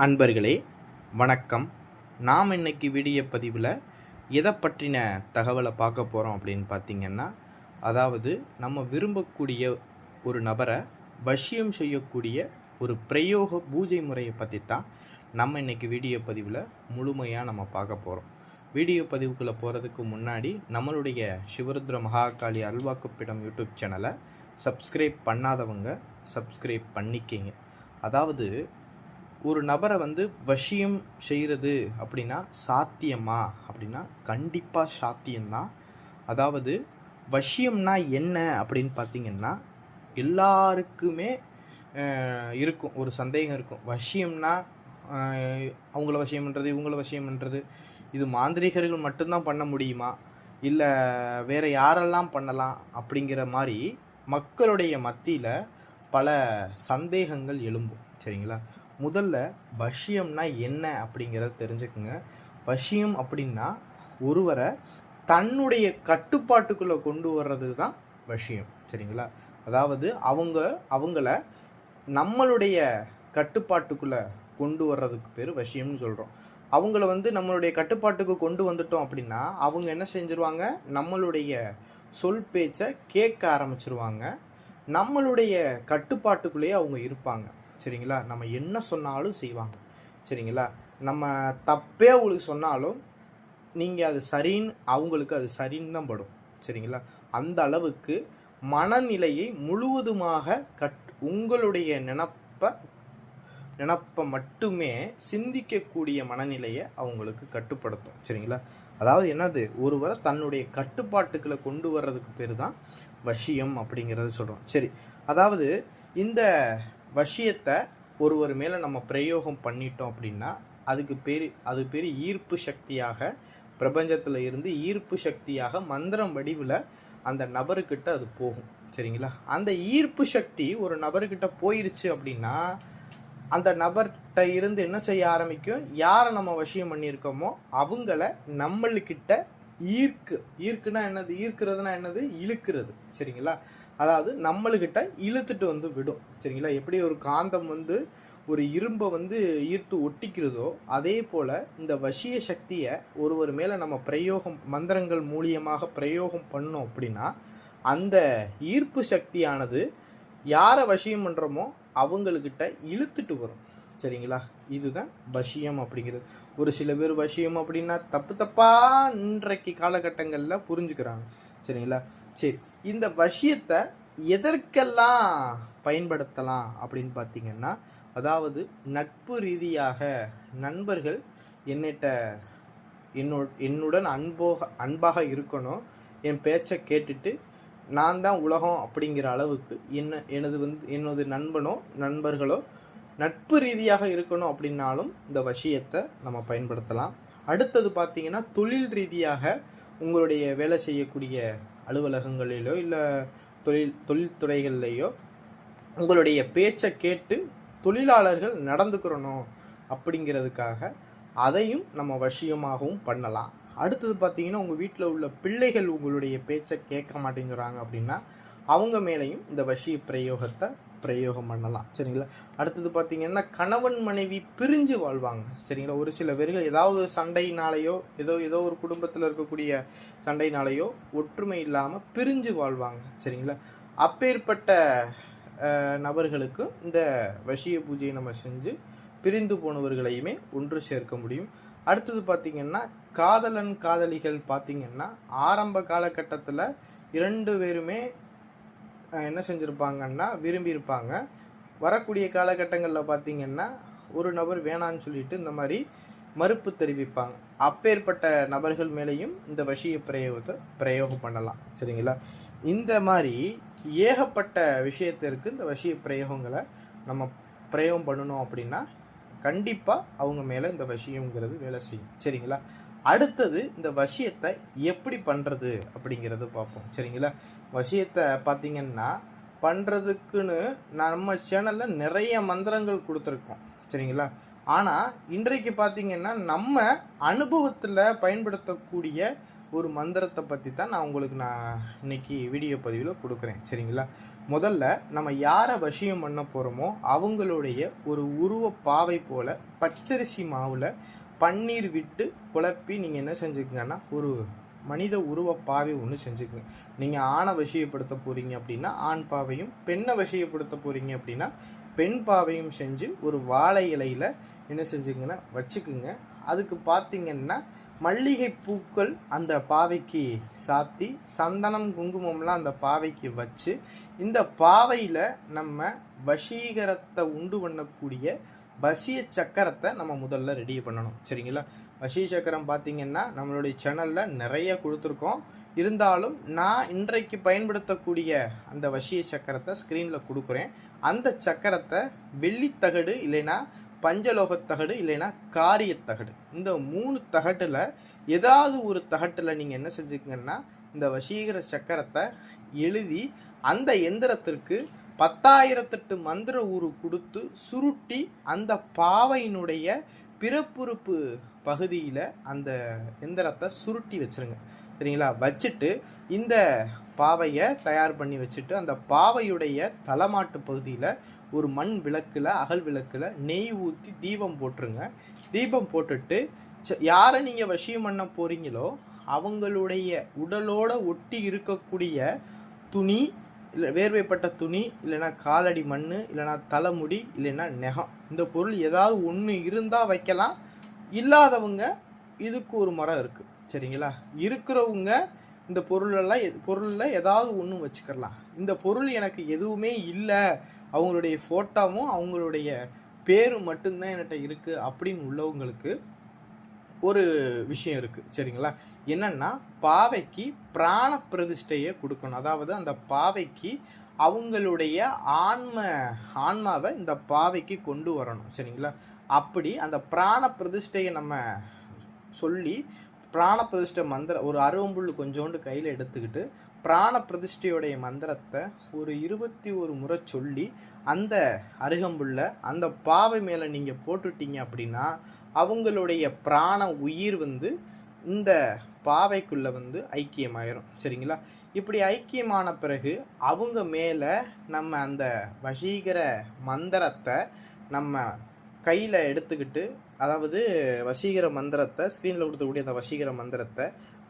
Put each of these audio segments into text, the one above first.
அன்பர்களே வணக்கம். நாம் இன்னைக்கு வீடியோ பதிவில் எதை பற்றின தகவலை பார்க்க போகிறோம் அப்படின்னு பார்த்தீங்கன்னா, அதாவது நம்ம விரும்பக்கூடிய ஒரு நபரை வசியம் செய்யக்கூடிய ஒரு பிரயோக பூஜை முறையை பற்றி தான் நம்ம இன்னைக்கு வீடியோ பதிவில் முழுமையாக நம்ம பார்க்க போகிறோம். வீடியோ பதிவுக்குள்ளே போகிறதுக்கு முன்னாடி நம்மளுடைய சிவருத்ர மகாகாளி அல்வாக்குப்பிடம் யூடியூப் சேனலை சப்ஸ்கிரைப் பண்ணாதவங்க சப்ஸ்கிரைப் பண்ணிக்கிங்க. அதாவது ஒரு நபரை வசியம் செய்கிறது அப்படின்னா சாத்தியமா அப்படின்னா கண்டிப்பாக சாத்தியம்தான். அதாவது வசியம்னா என்ன அப்படின்னு பார்த்தீங்கன்னா, எல்லாருக்குமே இருக்கும் ஒரு சந்தேகம் இருக்கும். வசியம்னா அவங்கள வசியம் பண்ணுறது, இவங்கள வசியம் பண்ணுறது, இது மாந்திரிகர்கள் மட்டும்தான் பண்ண முடியுமா, இல்லை வேறு யாரெல்லாம் பண்ணலாம் அப்படிங்கிற மாதிரி மக்களுடைய மத்தியில் பல சந்தேகங்கள் எழும்பும். சரிங்களா? முதல்ல வசியம்னா என்ன அப்படிங்கிறத தெரிஞ்சுக்குங்க. வசியம் அப்படின்னா ஒருவரை தன்னுடைய கட்டுப்பாட்டுக்குள்ளே கொண்டு வர்றது தான் வசியம். சரிங்களா? அதாவது அவங்கள நம்மளுடைய கட்டுப்பாட்டுக்குள்ளே கொண்டு வர்றதுக்கு பேர் வசியம்னு சொல்கிறோம். அவங்கள நம்மளுடைய கட்டுப்பாட்டுக்கு கொண்டு வந்துட்டோம் அப்படின்னா அவங்க என்ன செஞ்சுருவாங்க, நம்மளுடைய சொல் பேச்சை கேட்க ஆரம்பிச்சிருவாங்க. நம்மளுடைய கட்டுப்பாட்டுக்குள்ளேயே அவங்க இருப்பாங்க. சரிங்களா? நம்ம என்ன சொன்னாலும் செய்வாங்க. சரிங்களா? நம்ம தப்பே அவங்களுக்கு சொன்னாலும் நீங்கள் அது சரின்னு அவங்களுக்கு அது சரின்னு தான் படும். சரிங்களா? அந்த அளவுக்கு மனநிலையை முழுவதுமாக உங்களுடைய நினப்பை மட்டுமே சிந்திக்கக்கூடிய மனநிலையை அவங்களுக்கு கட்டுப்படுத்தும். சரிங்களா? அதாவது என்னது, ஒருவரை தன்னுடைய கட்டுப்பாட்டுக்களை கொண்டு வர்றதுக்கு பேர் தான் வசியம் அப்படிங்கிறது சொல்கிறோம். சரி, அதாவது இந்த வசியத்தை ஒருவர் மேலே நம்ம பிரயோகம் பண்ணிட்டோம் அப்படின்னா அது பேர் ஈர்ப்பு சக்தியாக, பிரபஞ்சத்தில் இருந்து ஈர்ப்பு சக்தியாக மந்திரம் வடிவில் அந்த நபருக்கிட்ட அது போகும். சரிங்களா? அந்த ஈர்ப்பு சக்தி ஒரு நபர்கிட்ட போயிருச்சு அப்படின்னா அந்த நபர்கிட்ட இருந்து என்ன செய்ய ஆரம்பிக்கும், யாரை நம்ம வசியம் பண்ணியிருக்கோமோ அவங்கள நம்மளுக்கிட்ட ஈர்க்குனா என்னது, ஈர்க்கிறதுனா என்னது, இழுக்கிறது. சரிங்களா? அதாவது நம்மளுக்கிட்ட இழுத்துட்டு விடும். சரிங்களா? எப்படி ஒரு காந்தம் ஒரு இரும்பை ஈர்த்து ஒட்டிக்கிறதோ அதே போல் இந்த வசிய சக்தியை ஒருவர் மேலே நம்ம பிரயோகம் மந்திரங்கள் மூலியமாக பிரயோகம் பண்ணோம் அப்படின்னா அந்த ஈர்ப்பு சக்தியானது யாரை வசியம் பண்ணுறோமோ அவங்கக்கிட்ட இழுத்துட்டு வரும். சரிங்களா? இதுதான் வசியம் அப்படிங்கிறது. ஒரு சில பேர் வசியம் அப்படின்னா தப்பாக இன்றைக்கு காலகட்டங்களில் புரிஞ்சுக்கிறாங்க. சரிங்களா? சரி, இந்த வசியத்தை எதற்கெல்லாம் பயன்படுத்தலாம் அப்படின்னு பார்த்தீங்கன்னா, அதாவது நட்பு ரீதியாக நண்பர்கள் என்னுடன் அன்பாக இருக்கணும், என் பேச்சை கேட்டுட்டு நான் தான் உலகம் அப்படிங்கிற அளவுக்கு எனது நண்பர்களோ நட்பு ரீதியாக இருக்கணும் அப்படின்னாலும் இந்த வசியத்தை நம்ம பயன்படுத்தலாம். அடுத்தது பார்த்தீங்கன்னா, தொழில் ரீதியாக உங்களுடைய வேலை செய்யக்கூடிய அலுவலகங்களிலோ இல்லை தொழில்துறைகள்லையோ உங்களுடைய பேச்சை கேட்டு தொழிலாளர்கள் நடந்துக்கிறணும் அப்படிங்கிறதுக்காக அதையும் நம்ம வசியமாகவும் பண்ணலாம். அடுத்தது பார்த்தீங்கன்னா, உங்கள் வீட்டில் உள்ள பிள்ளைகள் உங்களுடைய பேச்சை கேட்க மாட்டேங்கிறாங்க அப்படின்னா அவங்க மேலேயும் இந்த வசிய பிரயோகத்தை பிரயோகம் பண்ணலாம். சரிங்களா? அடுத்தது பார்த்தீங்கன்னா, கணவன் மனைவி பிரிஞ்சு வாழ்வாங்க. சரிங்களா? ஒரு சில பேர்கள் ஏதாவது சண்டையினாலேயோ ஏதோ ஒரு குடும்பத்தில் இருக்கக்கூடிய சண்டையினாலேயோ ஒற்றுமை இல்லாமல் பிரிஞ்சு வாழ்வாங்க. சரிங்களா? அப்பேற்பட்ட நபர்களுக்கு இந்த வசிய பூஜையை நம்ம செஞ்சு பிரிந்து போனவர்களையுமே ஒன்று சேர்க்க முடியும். அடுத்தது பார்த்திங்கன்னா, காதலன் காதலிகள் பார்த்திங்கன்னா ஆரம்ப காலகட்டத்தில் 2 பேருமே என்ன செஞ்சுருப்பாங்கன்னா விரும்பியிருப்பாங்க. வரக்கூடிய காலகட்டங்களில் பார்த்திங்கன்னா ஒரு நபர் வேணான்னு சொல்லிட்டு இந்த மாதிரி மறுப்பு தெரிவிப்பாங்க. அப்பேற்பட்ட நபர்கள் மேலேயும் இந்த வசிய பிரயோகத்தை பிரயோகம் பண்ணலாம். சரிங்களா? இந்த மாதிரி ஏகப்பட்ட விஷயத்திற்கு இந்த வசிய பிரயோகங்களை நம்ம பிரயோகம் பண்ணணும் அப்படின்னா கண்டிப்பாக அவங்க மேலே இந்த வசியங்கிறது வேலை செய்யும். சரிங்களா? அடுத்தது இந்த வசியத்தை எப்படி பண்ணுறது அப்படிங்கிறது பார்ப்போம். சரிங்களா? வசியத்தை பார்த்திங்கன்னா பண்ணுறதுக்குன்னு நம்ம சேனலில் நிறைய மந்திரங்கள் கொடுத்துருக்கோம். சரிங்களா? ஆனால் இன்றைக்கு பார்த்திங்கன்னா நம்ம அனுபவத்தில் பயன்படுத்தக்கூடிய ஒரு மந்திரத்தை பற்றி தான் நான் இன்னைக்கு வீடியோ பதிவில் கொடுக்குறேன். சரிங்களா? முதல்ல நம்ம யாரை வசியம் பண்ண போகிறோமோ அவங்களுடைய ஒரு உருவ பாவை போல் பச்சரிசி மாவில் பன்னீர் விட்டு குழப்பி நீங்கள் என்ன செஞ்சுக்கங்கன்னா ஒரு மனித உருவ பாவை ஒன்று செஞ்சுக்குங்க. நீங்கள் ஆணை வசியப்படுத்த போகிறீங்க அப்படின்னா ஆண் பாவையும், பெண்ணை வசியப்படுத்த போகிறீங்க அப்படின்னா பெண் பாவையும் செஞ்சு ஒரு வாழை இலையில் என்ன செஞ்சுங்கன்னா வச்சுக்குங்க. அதுக்கு பார்த்தீங்கன்னா மல்லிகை பூக்கள் அந்த பாவைக்கு சாத்தி சந்தனம் குங்குமம்லாம் அந்த பாவைக்கு வச்சு இந்த பாவையில் நம்ம வசீகரத்தை உண்டு பண்ணக்கூடிய வசிய சக்கரத்தை நம்ம முதல்ல ரெடி பண்ணணும். சரிங்களா? வசிய சக்கரம் பார்த்திங்கன்னா நம்மளுடைய சேனலில் நிறைய கொடுத்துருக்கோம். இருந்தாலும் நான் இன்றைக்கு பயன்படுத்தக்கூடிய அந்த வசிய சக்கரத்தை ஸ்க்ரீனில் கொடுக்குறேன். அந்த சக்கரத்தை வெள்ளித்தகடு இல்லைன்னா பஞ்சலோகத்தகடு இல்லைன்னா காரியத்தகடு, இந்த 3 தகட்டில் ஏதாவது ஒரு தகட்டில் நீங்கள் என்ன செஞ்சுக்கங்கன்னா இந்த வசீகர சக்கரத்தை எழுதி அந்த எந்திரத்திற்கு 10,008 மந்திர ஊரு கொடுத்து சுருட்டி அந்த பாவையினுடைய பிறப்புறுப்பு பகுதியில் அந்த எந்திரத்தை சுருட்டி வச்சுருங்க. சரிங்களா? வச்சுட்டு இந்த பாவையை தயார் பண்ணி வச்சுட்டு அந்த பாவையுடைய தலைமாட்டு பகுதியில் ஒரு மண் விளக்கில் அகல் விளக்கில் நெய் ஊற்றி தீபம் போட்டுருங்க. தீபம் போட்டுட்டு யாரை நீங்கள் வசியம் பண்ண போகிறீங்களோ அவங்களுடைய உடலோட ஒட்டி இருக்கக்கூடிய துணி, இல்லை வேர்வைப்பட்ட துணி, இல்லைன்னா காலடி மண், இல்லைன்னா தலைமுடி, இல்லைன்னா நெகம், இந்த பொருள் ஏதாவது ஒன்று இருந்தால் வைக்கலாம். இல்லாதவங்க இதுக்கு ஒரு மரம் இருக்குது. சரிங்களா? இருக்கிறவங்க இந்த பொருளில் ஏதாவது ஒன்று வச்சுக்கலாம். இந்த பொருள் எனக்கு எதுவுமே இல்லை, அவங்களுடைய ஃபோட்டோவும் அவங்களுடைய பேரும் மட்டும்தான் என்கிட்ட இருக்குது அப்படின்னு உள்ளவங்களுக்கு ஒரு விஷயம் இருக்குது. சரிங்களா? என்னென்னா பாவைக்கு பிராண பிரதிஷ்டையை கொடுக்கணும். அதாவது அந்த பாவைக்கு அவங்களுடைய ஆன்மாவை இந்த பாவைக்கு கொண்டு வரணும். சரிங்களா? அப்படி அந்த பிராண பிரதிஷ்டையை நம்ம சொல்லி பிராண பிரதிஷ்டை மந்திரம் ஒரு அருவம்புல் கொஞ்சோண்டு கையில் எடுத்துக்கிட்டு பிராண பிரதிஷ்டையுடைய மந்திரத்தை ஒரு 21 முறை சொல்லி அந்த அருகம்புல்ல அந்த பாவை மேலே நீங்கள் போட்டுட்டீங்க அப்படின்னா அவங்களுடைய பிராண உயிர் இந்த பாவைக்குள்ளே ஐக்கியமாயிரும். சரிங்களா? இப்படி ஐக்கியமான பிறகு அவங்க மேலே நம்ம அந்த வசீகர மந்திரத்தை நம்ம கையில் எடுத்துக்கிட்டு, அதாவது வசீகர மந்திரத்தை ஸ்க்ரீனில் கொடுத்தக்கூடிய அந்த வசீகர மந்திரத்தை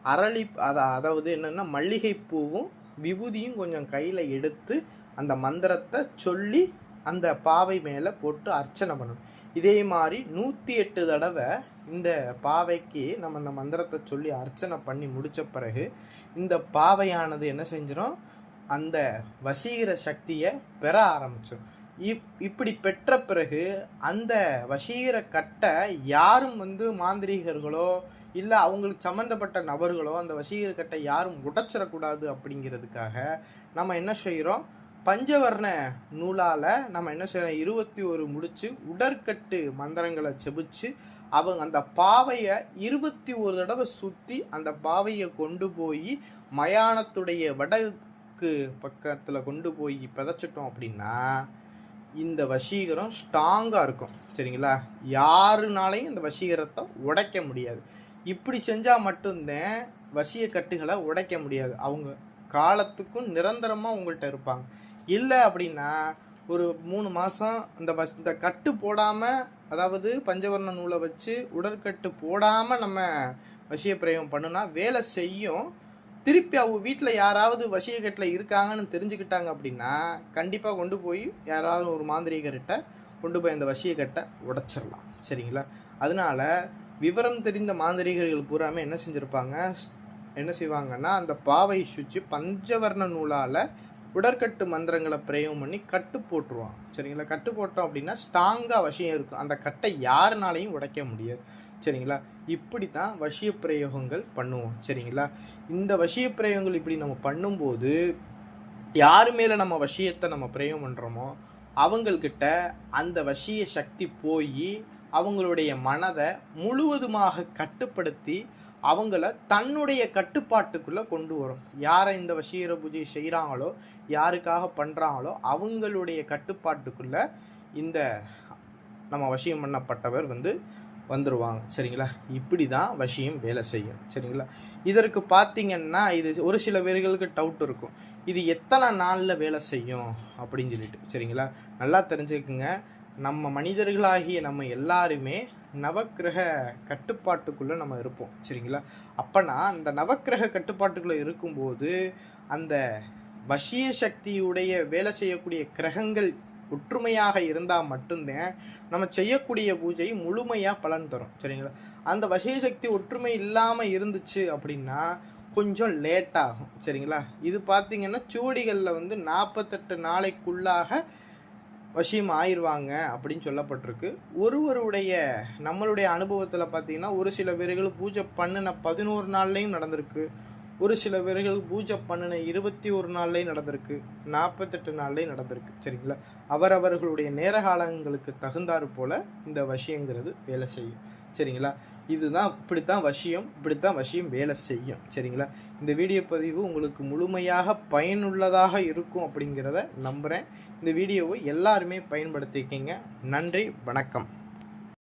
அதாவது என்னென்னா மல்லிகைப்பூவும் விபூதியும் கொஞ்சம் கையில் எடுத்து அந்த மந்திரத்தை சொல்லி அந்த பாவை மேலே போட்டு அர்ச்சனை பண்ணணும். இதே மாதிரி 108 தடவை இந்த பாவைக்கு நம்ம அந்த மந்திரத்தை சொல்லி அர்ச்சனை பண்ணி முடித்த பிறகு இந்த பாவையானது என்ன செஞ்சிடும், அந்த வசீகர சக்தியை பெற ஆரம்பிச்சிடும். இப்படி பெற்ற பிறகு அந்த வசீகர கட்டை யாரும் மாந்திரீகர்களோ இல்லை அவங்களுக்கு சம்மந்தப்பட்ட நபர்களோ அந்த வசீகர கட்டை யாரும் உடைச்சிடக்கூடாது அப்படிங்கிறதுக்காக நம்ம என்ன செய்கிறோம், பஞ்சவர்ண நூலால் நம்ம என்ன செய்கிறோம், 21 முடிச்சு உடற்கட்டு மந்திரங்களை செபிச்சு அவங்க அந்த பாவையை 21 தடவை சுற்றி அந்த பாவையை கொண்டு போய் மயானத்துடைய வடக்கு பக்கத்தில் கொண்டு போய் பிதைச்சிட்டோம் அப்படின்னா இந்த வசீகரம் ஸ்ட்ராங்காக இருக்கும். சரிங்களா? யாருனாலையும் இந்த வசீகரத்தை உடைக்க முடியாது. இப்படி செஞ்சால் மட்டும்தான் வசிய கட்டுகளை உடைக்க முடியாது. அவங்க காலத்துக்கும் நிரந்தரமாக உங்கள்கிட்ட இருப்பாங்க. இல்லை அப்படின்னா ஒரு 3 மாதம் இந்த கட்டு போடாமல், அதாவது பஞ்சவர்ண நூலை வச்சு உடற்கட்டு போடாமல் நம்ம வசிய பிரயோகம் பண்ணுனா வேலை செய்யும். திருப்பி அவங்க வீட்டில் யாராவது வசியக்கட்டில் இருக்காங்கன்னு தெரிஞ்சுக்கிட்டாங்க அப்படின்னா கண்டிப்பாக கொண்டு போய் யாராவது ஒரு மாந்திரிகர்கிட்ட கொண்டு போய் அந்த வசியக்கட்டை உடைச்சிடலாம். சரிங்களா? அதனால விவரம் தெரிந்த மாந்திரிகர்கள் பூராமே என்ன செய்வாங்கன்னா அந்த பாவை சுற்றி பஞ்சவர்ண நூலால் உடற்கட்டு மந்திரங்களை பிரயோகம் பண்ணி கட்டு போட்டுருவான். சரிங்களா? கட்டு போட்டோம் அப்படின்னா ஸ்ட்ராங்காக வசியம் இருக்கும். அந்த கட்டை யாருனாலையும் உடைக்க முடியாது. சரிங்களா? இப்படி தான் வசிய பிரயோகங்கள் பண்ணுவோம். சரிங்களா? இந்த வசிய பிரயோகங்கள் இப்படி நம்ம பண்ணும்போது யார் மேலே நம்ம வசியத்தை நம்ம பிரயோகம் பண்ணுறோமோ அவங்கக்கிட்ட அந்த வசிய சக்தி போய் அவங்களுடைய மனதை முழுவதுமாக கட்டுப்படுத்தி அவங்கள தன்னுடைய கட்டுப்பாட்டுக்குள்ளே கொண்டு வரும். யாரை இந்த வசீகர பூஜை செய்கிறாங்களோ, யாருக்காக பண்ணுறாங்களோ அவங்களுடைய கட்டுப்பாட்டுக்குள்ளே இந்த நம்ம வசியம் பண்ணப்பட்டவர் வந்துடுவாங்க. சரிங்களா? இப்படி தான் வசியம் வேலை செய்யும். சரிங்களா? இதற்கு பார்த்தீங்கன்னா இது ஒரு சில பேர்களுக்கு டவுட் இருக்கும். இது எத்தனை நாளில் வேலை செய்யும் அப்படின்னு சொல்லிட்டு. சரிங்களா? நல்லா தெரிஞ்சுக்குங்க. நம்ம மனிதர்களாகிய நம்ம எல்லாருமே நவக்கிரக கட்டுப்பாட்டுக்குள்ளே நம்ம இருப்போம். சரிங்களா? அப்போனா அந்த நவக்கிரக கட்டுப்பாட்டுக்குள்ளே இருக்கும்போது அந்த வசிய சக்தியுடைய வேலை செய்யக்கூடிய கிரகங்கள் ஒற்றுமையாக இருந்தால் மட்டும்தான் நம்ம செய்யக்கூடிய பூஜை முழுமையாக பலன் தரும். சரிங்களா? அந்த வசிய சக்தி ஒற்றுமை இல்லாமல் இருந்துச்சு அப்படின்னா கொஞ்சம் லேட் ஆகும். சரிங்களா? இது பார்த்தீங்கன்னா சுவடிகளில் 48 நாளைக்குள்ளாக வசியம் ஆயிடுவாங்க அப்படின்னு சொல்லப்பட்டிருக்கு. ஒருவருடைய நம்மளுடைய அனுபவத்தில் பார்த்தீங்கன்னா ஒரு சில பேர்கள் பூஜை பண்ணின 11 நாள்லையும் நடந்திருக்கு. ஒரு சில பேர்கள் பூஜை பண்ணின 21 நாள்லேயும் நடந்திருக்கு, 48 நாள்லேயும் நடந்திருக்கு. சரிங்களா? அவரவர்களுடைய நேர காலங்களுக்கு தகுந்தாறு போல் இந்த வசியங்கிறது வேலை செய்யும். சரிங்களா? இதுதான் இப்படித்தான் வசியம் வேலை செய்யும். சரிங்களா? இந்த வீடியோ பதிவு உங்களுக்கு முழுமையாக பயனுள்ளதாக இருக்கும் அப்படிங்கிறத நம்புகிறேன். இந்த வீடியோவை எல்லாருமே பயன்படுத்திக்கிங்க. நன்றி, வணக்கம்.